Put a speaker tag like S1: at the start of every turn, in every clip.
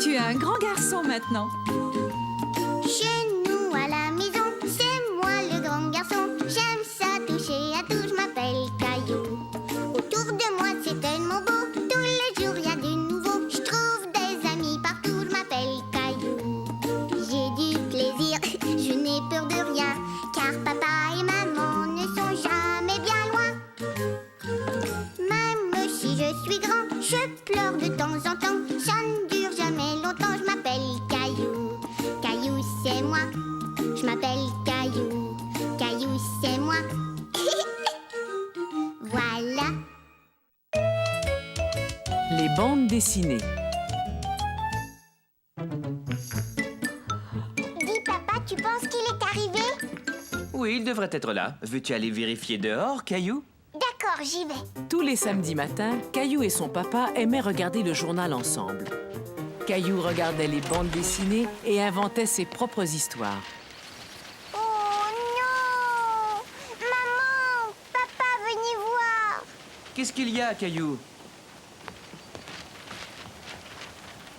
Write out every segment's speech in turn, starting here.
S1: Tu es un grand garçon maintenant.
S2: Chez nous à la maison, c'est moi le grand garçon. J'aime ça toucher à tout, je m'appelle Caillou. Autour de moi c'est tellement beau, tous les jours il y a du nouveau. Je trouve des amis partout, je m'appelle Caillou. J'ai du plaisir, je n'ai peur de rien, car papa et maman ne sont jamais bien loin. Même si je suis grand, je pleure de temps en temps. Ça ne dure jamais longtemps, je m'appelle Caillou. Caillou, c'est moi. Je m'appelle Caillou. Caillou, c'est moi. Voilà.
S3: Les bandes dessinées.
S2: Dis, papa, tu penses qu'il est arrivé?
S4: Oui, il devrait être là. Veux-tu aller vérifier dehors, Caillou?
S2: D'accord, j'y vais.
S3: Tous les samedis matins, Caillou et son papa aimaient regarder le journal ensemble. Caillou regardait les bandes dessinées et inventait ses propres histoires.
S2: Oh non! Maman! Papa, venez voir!
S4: Qu'est-ce qu'il y a, Caillou?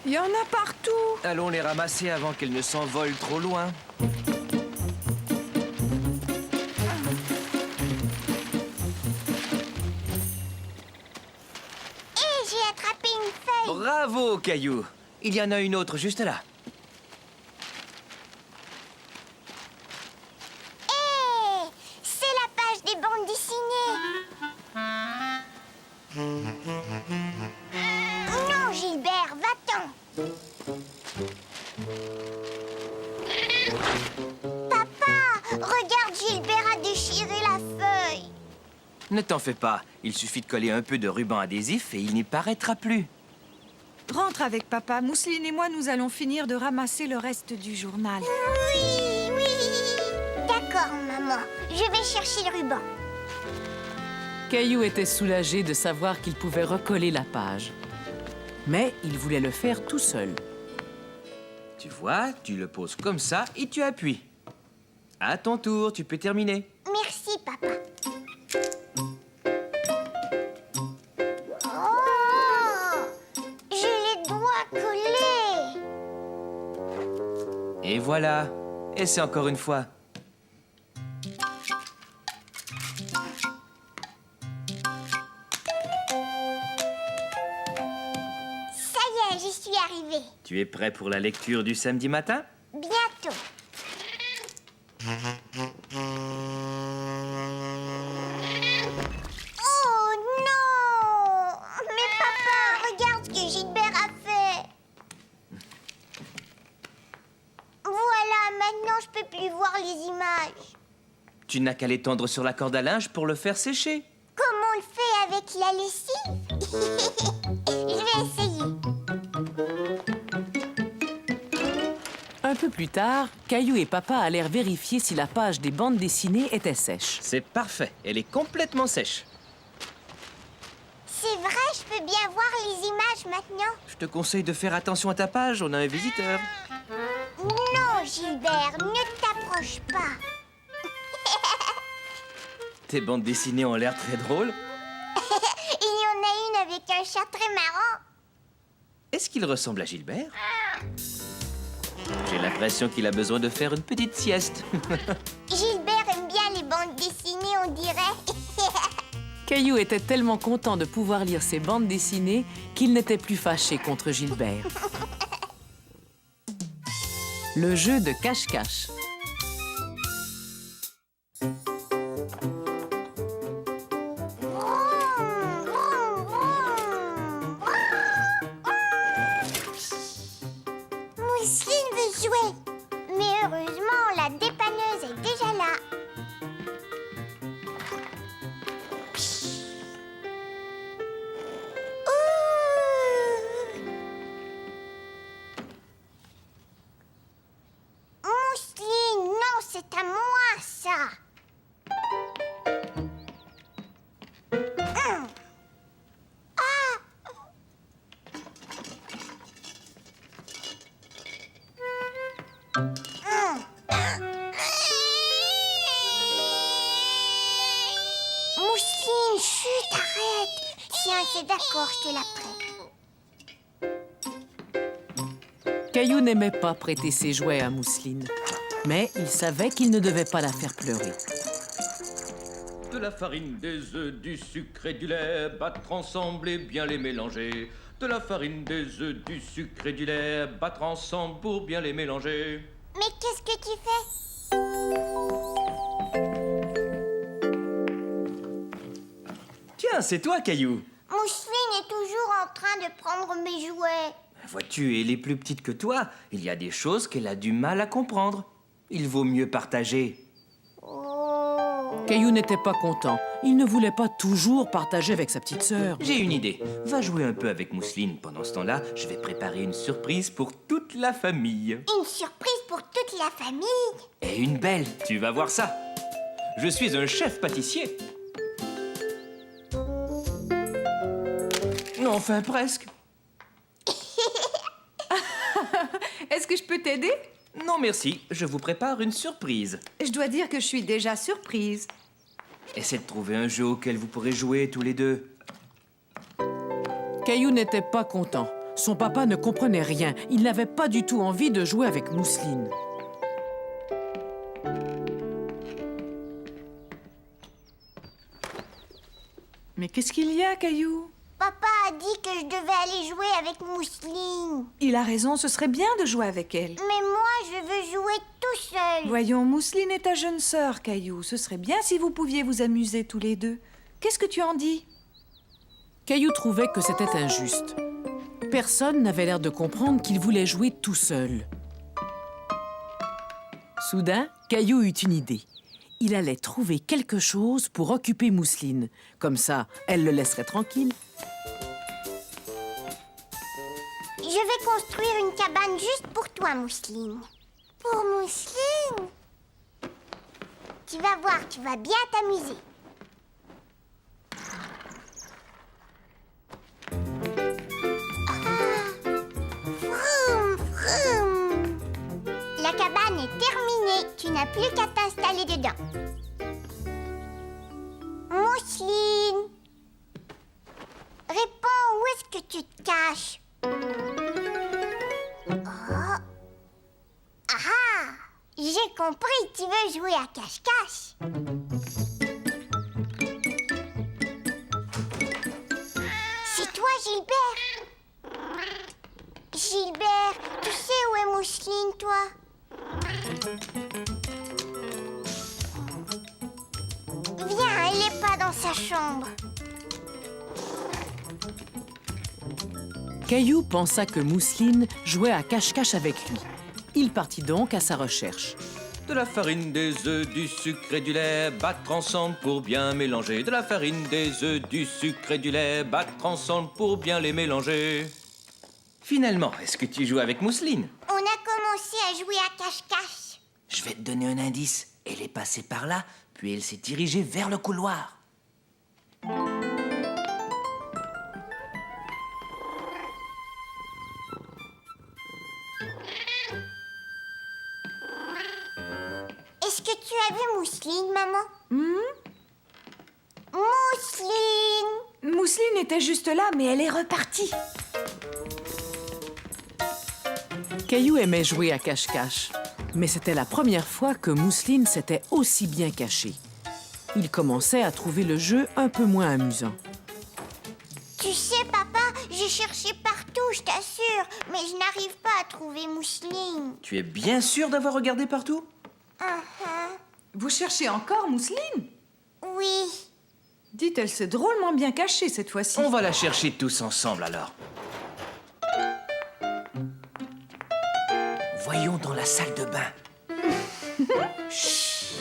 S1: Il y en a partout.
S4: Allons les ramasser avant qu'elles ne s'envolent trop loin.
S2: Et j'ai attrapé une feuille!
S4: Bravo, Caillou! Il y en a une autre juste là.
S2: Hé! C'est la page des bandes dessinées! Non, Gilbert, va-t'en! Papa, regarde, Gilbert a déchiré la feuille!
S4: Ne t'en fais pas. Il suffit de coller un peu de ruban adhésif et il n'y paraîtra plus.
S1: Rentre avec papa. Mousseline et moi, nous allons finir de ramasser le reste du journal.
S2: Oui, oui! D'accord, maman. Je vais chercher le ruban.
S3: Caillou était soulagé de savoir qu'il pouvait recoller la page. Mais il voulait le faire tout seul.
S4: Tu vois, tu le poses comme ça et tu appuies. À ton tour, tu peux terminer.
S2: Merci, papa. Oh! J'ai les doigts collés.
S4: Et voilà. Essaie encore une fois.
S2: Ça y est, j'y suis arrivée.
S4: Tu es prêt pour la lecture du samedi matin?
S2: Bientôt. Oh non! Mais papa, regarde ce que Gilbert a fait. Voilà, maintenant je peux plus voir les images.
S4: Tu n'as qu'à l'étendre sur la corde à linge pour le faire sécher.
S2: Comme on le fait avec la lessive? Je vais essayer.
S3: Un peu plus tard, Caillou et papa allèrent vérifier si la page des bandes dessinées était sèche.
S4: C'est parfait. Elle est complètement sèche.
S2: C'est vrai, je peux bien voir les images maintenant?
S4: Je te conseille de faire attention à ta page. On a un visiteur.
S2: Non, Gilbert, ne t'approche pas.
S4: Tes bandes dessinées ont l'air très drôles.
S2: Il y en a une avec un chat très marrant.
S4: Est-ce qu'il ressemble à Gilbert? J'ai l'impression qu'il a besoin de faire une petite sieste.
S2: Gilbert aime bien les bandes dessinées, on dirait.
S3: Caillou était tellement content de pouvoir lire ses bandes dessinées qu'il n'était plus fâché contre Gilbert. Le jeu de cache-cache.
S2: Mousseline veut jouer. Mais heureusement, la dépanneuse est déjà là. Ouh! Mousseline! Tiens, c'est d'accord, je te la prête.
S3: Caillou n'aimait pas prêter ses jouets à Mousseline, mais il savait qu'il ne devait pas la faire pleurer.
S5: De la farine, des œufs, du sucre et du lait, battre ensemble et bien les mélanger. De la farine, des œufs, du sucre et du lait, battre ensemble pour bien les mélanger.
S2: Mais qu'est-ce que tu fais?
S4: Tiens, c'est toi, Caillou.
S2: Mousseline est toujours en train de prendre mes jouets.
S4: Vois-tu, elle est plus petite que toi. Il y a des choses qu'elle a du mal à comprendre. Il vaut mieux partager.
S2: Oh.
S3: Caillou n'était pas content. Il ne voulait pas toujours partager avec sa petite sœur.
S4: J'ai une idée. Va jouer un peu avec Mousseline. Pendant ce temps-là, je vais préparer une surprise pour toute la famille.
S2: Une surprise pour toute la famille.
S4: Et une belle, tu vas voir ça. Je suis un chef pâtissier. Enfin, presque.
S1: Est-ce que je peux t'aider?
S4: Non, merci. Je vous prépare une surprise.
S1: Je dois dire que je suis déjà surprise.
S4: Essayez de trouver un jeu auquel vous pourrez jouer tous les deux.
S3: Caillou n'était pas content. Son papa ne comprenait rien. Il n'avait pas du tout envie de jouer avec Mousseline.
S1: Mais qu'est-ce qu'il y a, Caillou?
S2: Papa a dit que je devais aller jouer avec Mousseline.
S1: Il a raison, ce serait bien de jouer avec elle.
S2: Mais moi, je veux jouer tout seul.
S1: Voyons, Mousseline est ta jeune sœur, Caillou. Ce serait bien si vous pouviez vous amuser tous les deux. Qu'est-ce que tu en dis?
S3: Caillou trouvait que c'était injuste. Personne n'avait l'air de comprendre qu'il voulait jouer tout seul. Soudain, Caillou eut une idée. Il allait trouver quelque chose pour occuper Mousseline. Comme ça, elle le laisserait tranquille.
S2: Je vais construire une cabane juste pour toi, Mousseline. Pour Mousseline? Tu vas voir, tu vas bien t'amuser. Vroom, vroom. La cabane est terminée. Tu n'as plus qu'à t'installer dedans. Mousseline, réponds, où est-ce que tu te caches? Oh. Ah! J'ai compris, tu veux jouer à cache-cache. C'est toi, Gilbert? Gilbert, tu sais où est Mousseline, toi? Viens, elle n'est pas dans sa chambre.
S3: Caillou pensa que Mousseline jouait à cache-cache avec lui. Il partit donc à sa recherche.
S5: De la farine, des œufs, du sucre et du lait, battre ensemble pour bien mélanger. De la farine, des œufs, du sucre et du lait, battre ensemble pour bien les mélanger.
S4: Finalement, est-ce que tu joues avec Mousseline?
S2: On a commencé à jouer à cache-cache.
S4: Je vais te donner un indice. Elle est passée par là, puis elle s'est dirigée vers le couloir.
S2: Est-ce que tu as vu Mousseline, maman? Mousseline!
S1: Mousseline était juste là, mais elle est repartie.
S3: Caillou aimait jouer à cache-cache, mais c'était la première fois que Mousseline s'était aussi bien cachée. Il commençait à trouver le jeu un peu moins amusant.
S2: Tu sais, papa, j'ai cherché partout, je t'assure, mais je n'arrive pas à trouver Mousseline.
S4: Tu es bien sûr d'avoir regardé partout?
S1: Vous cherchez encore Mousseline?
S2: Oui.
S1: Dites, elle s'est drôlement bien cachée cette fois-ci.
S4: On va la chercher tous ensemble alors. Voyons dans la salle de bain. Chut.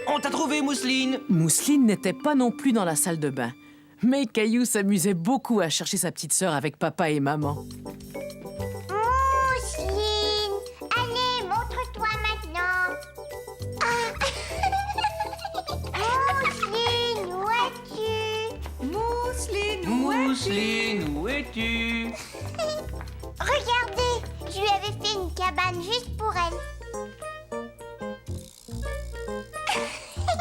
S4: On t'a trouvé, Mousseline.
S3: Mousseline n'était pas non plus dans la salle de bain. Mais Caillou s'amusait beaucoup à chercher sa petite sœur avec papa et maman.
S2: Mousseline! Allez, montre-toi maintenant. Mousseline, où es-tu?
S1: Mousseline,
S4: Mousseline, où es-tu?
S2: Regardez, je lui avais fait une cabane juste pour elle.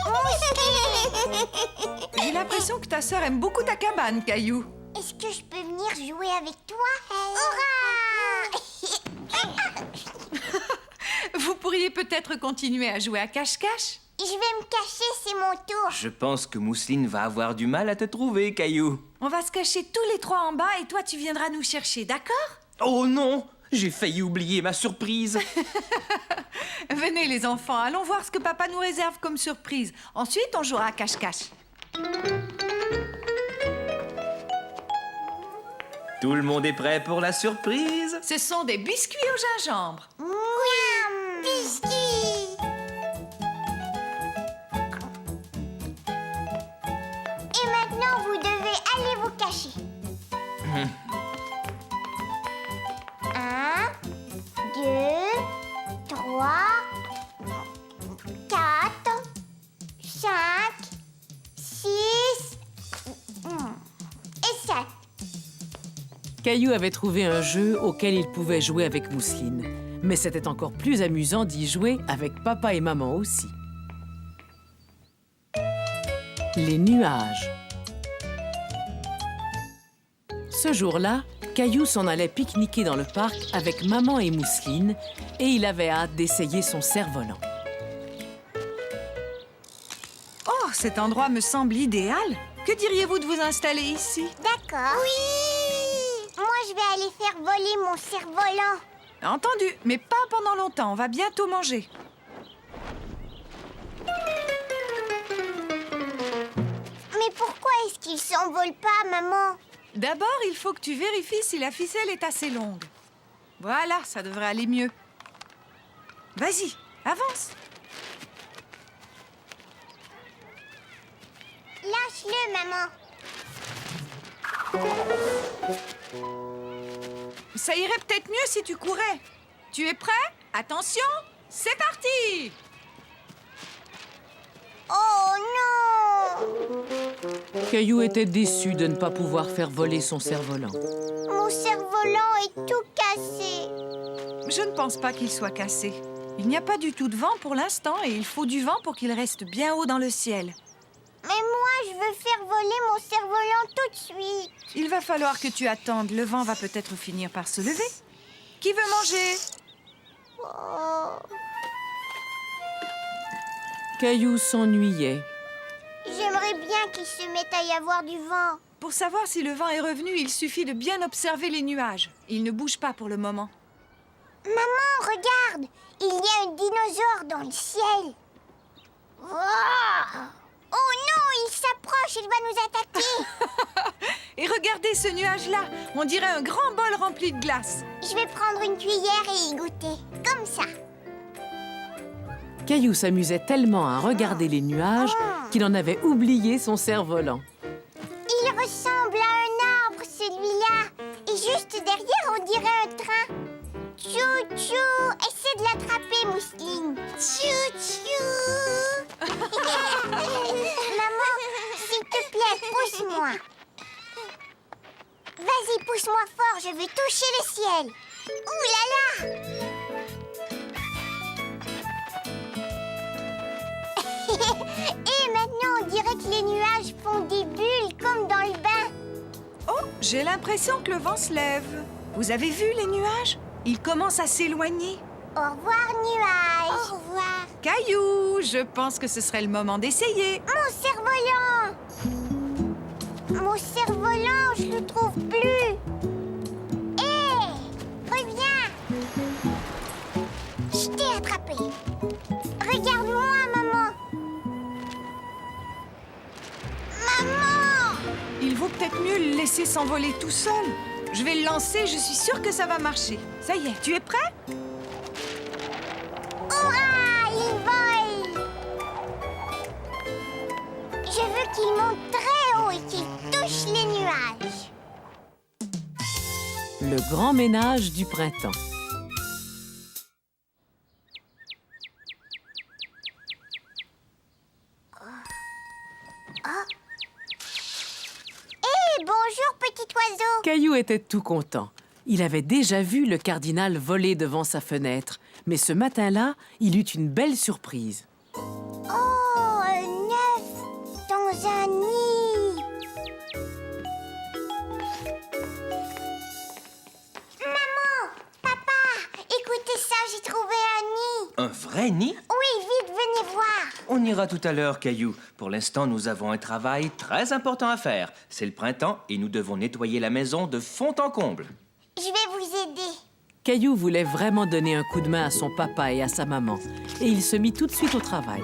S2: Mousseline!
S1: J'ai l'impression que ta sœur aime beaucoup ta cabane, Caillou.
S2: Est-ce que je peux venir jouer avec toi? Hurrah!
S1: Vous pourriez peut-être continuer à jouer à cache-cache?
S2: Je vais me cacher, c'est mon tour.
S4: Je pense que Mousseline va avoir du mal à te trouver, Caillou.
S1: On va se cacher tous les trois en bas et toi, tu viendras nous chercher, d'accord?
S4: Oh non! J'ai failli oublier ma surprise.
S1: Venez, les enfants, allons voir ce que papa nous réserve comme surprise. Ensuite, on jouera à cache-cache.
S4: Tout le monde est prêt pour la surprise?
S1: Ce sont des biscuits au gingembre.
S2: Miam! Biscuits! Et maintenant, vous devez aller vous cacher. 1, 2, 3, 4, 5, 6 et 7.
S3: Caillou avait trouvé un jeu auquel il pouvait jouer avec Mousseline. Mais c'était encore plus amusant d'y jouer avec papa et maman aussi. Les nuages. Ce jour-là, Caillou s'en allait pique-niquer dans le parc avec maman et Mousseline et il avait hâte d'essayer son cerf-volant.
S1: Oh, cet endroit me semble idéal. Que diriez-vous de vous installer ici?
S2: D'accord. Oui! Moi, je vais aller faire voler mon cerf-volant.
S1: Entendu, mais pas pendant longtemps. On va bientôt manger.
S2: Mais pourquoi est-ce qu'il s'envole pas, maman?
S1: D'abord, il faut que tu vérifies si la ficelle est assez longue. Voilà, ça devrait aller mieux. Vas-y, avance.
S2: Lâche-le, maman.
S1: Ça irait peut-être mieux si tu courais. Tu es prêt? Attention, c'est parti!
S2: Oh non!
S3: Caillou était déçu de ne pas pouvoir faire voler son cerf-volant.
S2: Mon cerf-volant est tout cassé.
S1: Je ne pense pas qu'il soit cassé. Il n'y a pas du tout de vent pour l'instant et il faut du vent pour qu'il reste bien haut dans le ciel.
S2: Mais moi, je veux faire voler mon cerf-volant tout de suite.
S1: Il va falloir que tu attendes. Le vent va peut-être finir par se lever. Qui veut manger?
S2: Oh,
S3: Caillou s'ennuyait.
S2: j'aimerais bien qu'il se mette à y avoir du vent.
S1: Pour savoir si le vent est revenu, il suffit de bien observer les nuages. Ils ne bougent pas pour le moment.
S2: Maman, regarde! Il y a un dinosaure dans le ciel. Wow! Oh non, il s'approche, il va nous attaquer.
S1: Et regardez ce nuage-là. On dirait un grand bol rempli de glace.
S2: Je vais prendre une cuillère et y goûter. Comme ça.
S3: Caillou s'amusait tellement à regarder les nuages qu'il en avait oublié son cerf-volant.
S2: Il ressemble à un arbre, celui-là. Et juste derrière, on dirait un train. Tchou-tchou! Essaie de l'attraper, Mousseline. Tchou-tchou! Maman, s'il te plaît, pousse-moi. Vas-y, pousse-moi fort, je vais toucher le ciel. Ouh là là! Et maintenant, on dirait que les nuages font des bulles comme dans le bain.
S1: Oh, j'ai l'impression que le vent se lève. Vous avez vu les nuages? Ils commencent à s'éloigner.
S2: Au revoir, nuages. Au revoir.
S1: Caillou, je pense que ce serait le moment d'essayer.
S2: Mon cerf-volant! Mon cerf-volant, je le trouve plus. Hé! Reviens! Je t'ai attrapé. Regarde-moi, maman. Maman!
S1: Il vaut peut-être mieux le laisser s'envoler tout seul. Je vais le lancer, je suis sûre que ça va marcher. Ça y est, tu es prêt?
S2: Hurrah! Il vole! Je veux qu'il monte très haut et qu'il touche les nuages.
S3: Le grand ménage du printemps.
S2: Hé, bonjour, petit oiseau.
S3: Caillou était tout content. Il avait déjà vu le cardinal voler devant sa fenêtre. Mais ce matin-là, il eut une belle surprise.
S2: Oh, un œuf dans un nid.
S4: vrai nid?
S2: Oui, vite, venez voir.
S4: On ira tout à l'heure, Caillou. Pour l'instant, nous avons un travail très important à faire. C'est le printemps et nous devons nettoyer la maison de fond en comble.
S2: Je vais vous aider.
S3: Caillou voulait vraiment donner un coup de main à son papa et à sa maman, et il se mit tout de suite au travail.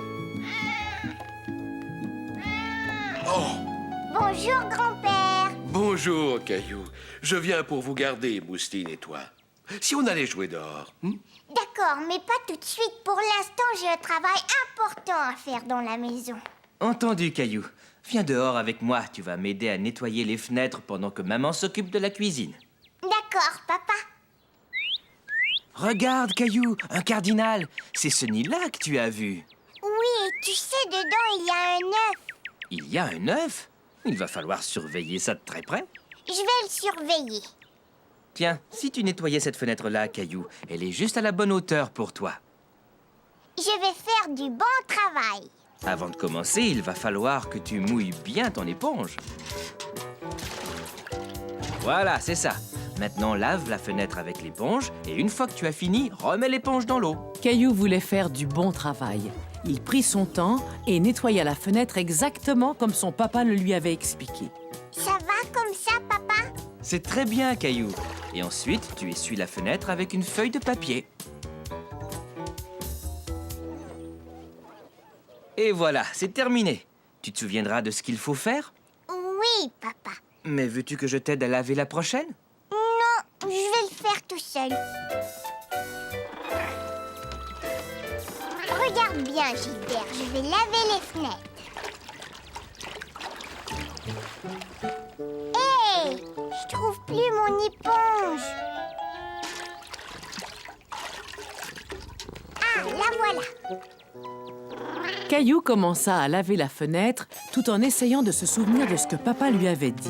S2: Bonjour, grand-père.
S6: Bonjour, Caillou. Je viens pour vous garder, Mousseline et toi. Si on allait jouer dehors,
S2: D'accord, mais pas tout de suite. Pour l'instant, j'ai un travail important à faire dans la maison.
S4: Entendu, Caillou. Viens dehors avec moi. Tu vas m'aider à nettoyer les fenêtres pendant que maman s'occupe de la cuisine.
S2: D'accord, papa.
S4: Regarde, Caillou, un cardinal. C'est ce nid-là que tu as vu.
S2: Oui, et tu sais, dedans, il y a un œuf.
S4: Il y a un œuf? Il va falloir surveiller ça de très près.
S2: Je vais le surveiller.
S4: Tiens, si tu nettoyais cette fenêtre-là, Caillou, elle est juste à la bonne hauteur pour toi.
S2: Je vais faire du bon travail.
S4: Avant de commencer, il va falloir que tu mouilles bien ton éponge. Voilà, c'est ça. Maintenant, lave la fenêtre avec l'éponge et une fois que tu as fini, remets l'éponge dans l'eau.
S3: Caillou voulait faire du bon travail. Il prit son temps et nettoya la fenêtre exactement comme son papa le lui avait expliqué.
S2: Ça va comme ça, papa?
S4: C'est très bien, Caillou. Et ensuite, tu essuies la fenêtre avec une feuille de papier. Et voilà, c'est terminé. Tu te souviendras de ce qu'il faut faire?
S2: Oui, papa.
S4: Mais veux-tu que je t'aide à laver la prochaine?
S2: Non, je vais le faire tout seul. Regarde bien, Gilbert, je vais laver les fenêtres. Hé, je trouve plus mon éponge. Ah, la voilà.
S3: Caillou commença à laver la fenêtre tout en essayant de se souvenir de ce que papa lui avait dit.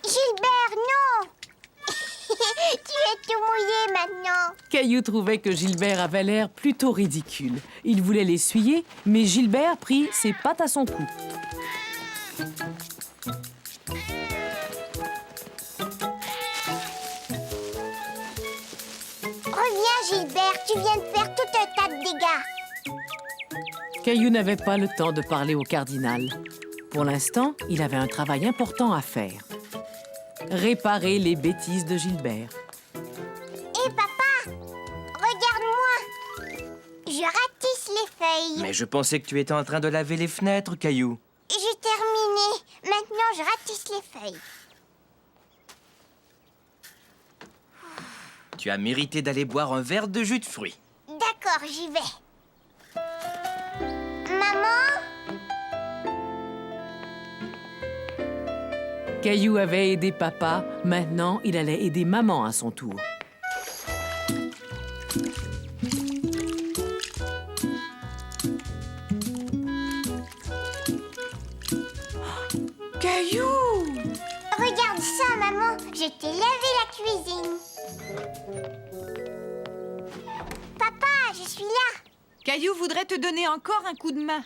S2: Gilbert, non. Tu es tout mouillé maintenant.
S3: Caillou trouvait que Gilbert avait l'air plutôt ridicule. Il voulait l'essuyer, mais Gilbert prit ses pattes à son cou.
S2: Reviens, Gilbert, tu viens de faire tout un tas de dégâts.
S3: Caillou n'avait pas le temps de parler au cardinal. Pour l'instant, il avait un travail important à faire. Réparer les bêtises de Gilbert.
S2: Hé, papa, regarde-moi. Je ratisse les feuilles.
S4: Mais je pensais que tu étais en train de laver les fenêtres, Caillou.
S2: J'ai terminé. Maintenant, je ratisse les feuilles.
S4: Tu as mérité d'aller boire un verre de jus de fruits.
S2: D'accord, j'y vais. Maman?
S3: Caillou avait aidé papa. Maintenant, il allait aider maman à son tour.
S1: Caillou!
S2: Regarde ça, maman. Je t'ai lavé la cuisine. Papa, je suis là.
S1: Caillou voudrait te donner encore un coup de main.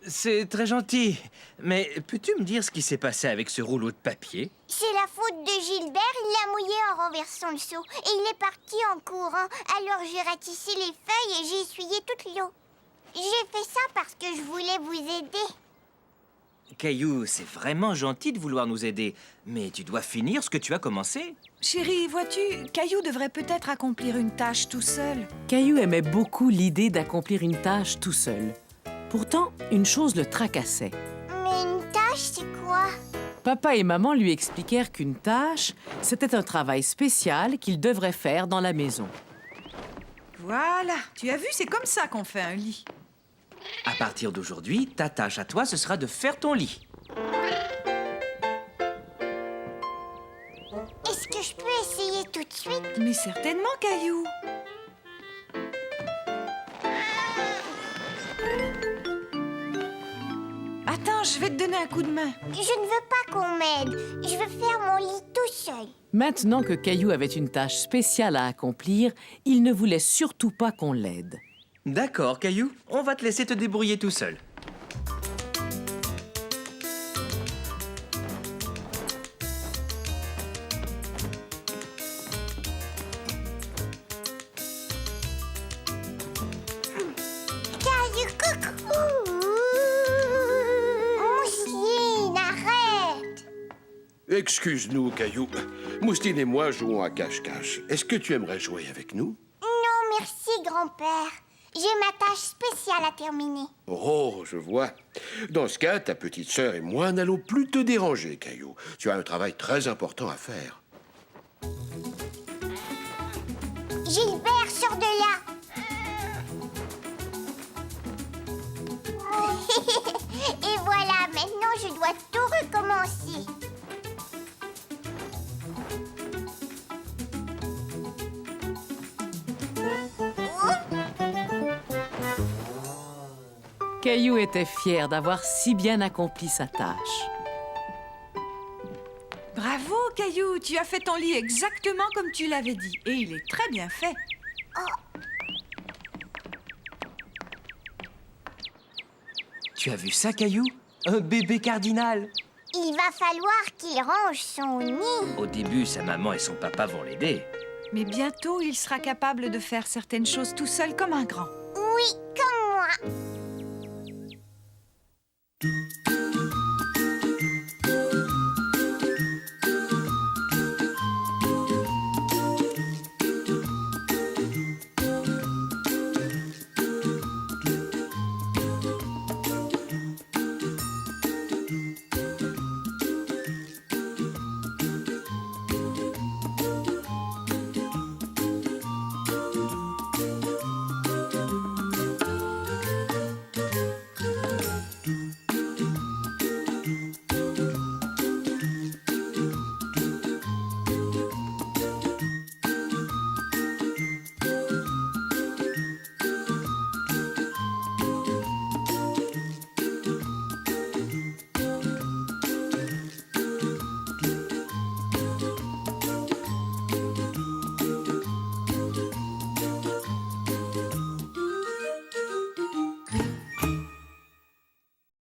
S4: C'est très gentil. Mais peux-tu me dire ce qui s'est passé avec ce rouleau de papier?
S2: C'est la faute de Gilbert. Il l'a mouillé en renversant le seau. Et il est parti en courant. Alors j'ai ratissé les feuilles et j'ai essuyé toute l'eau. J'ai fait ça parce que je voulais vous aider.
S4: Caillou, c'est vraiment gentil de vouloir nous aider. Mais tu dois finir ce que tu as commencé.
S1: Chérie, vois-tu, Caillou devrait peut-être accomplir une tâche tout seul.
S3: Caillou aimait beaucoup l'idée d'accomplir une tâche tout seul. Pourtant, une chose le tracassait.
S2: Mais une tâche, c'est quoi?
S3: Papa et maman lui expliquèrent qu'une tâche, c'était un travail spécial qu'il devrait faire dans la maison.
S1: Voilà, tu as vu, c'est comme ça qu'on fait un lit.
S4: À partir d'aujourd'hui, ta tâche à toi, ce sera de faire ton lit.
S2: Est-ce que je peux essayer tout de suite?
S1: Mais certainement, Caillou. Attends, je vais te donner un coup de main.
S2: Je ne veux pas qu'on m'aide. Je veux faire mon lit tout seul.
S3: Maintenant que Caillou avait une tâche spéciale à accomplir, il ne voulait surtout pas qu'on l'aide.
S4: D'accord, Caillou. On va te laisser te débrouiller tout seul.
S6: Excuse-nous, Caillou. Mousseline et moi jouons à cache-cache. Est-ce que tu aimerais jouer avec nous?
S2: Non, merci, grand-père. J'ai ma tâche spéciale à terminer.
S6: Oh, je vois. Dans ce cas, ta petite sœur et moi n'allons plus te déranger, Caillou. Tu as un travail très important à faire.
S2: Gilbert, sors de là. Et voilà, maintenant je dois tout recommencer.
S3: Caillou était fier d'avoir si bien accompli sa tâche.
S1: Bravo, Caillou, tu as fait ton lit exactement comme tu l'avais dit. Et il est très bien fait.
S4: Tu as vu ça, Caillou? Un bébé cardinal.
S2: Il va falloir qu'il range son nid.
S4: Au début, sa maman et son papa vont l'aider.
S1: Mais bientôt, il sera capable de faire certaines choses tout seul comme un grand.
S2: Oui, comme moi.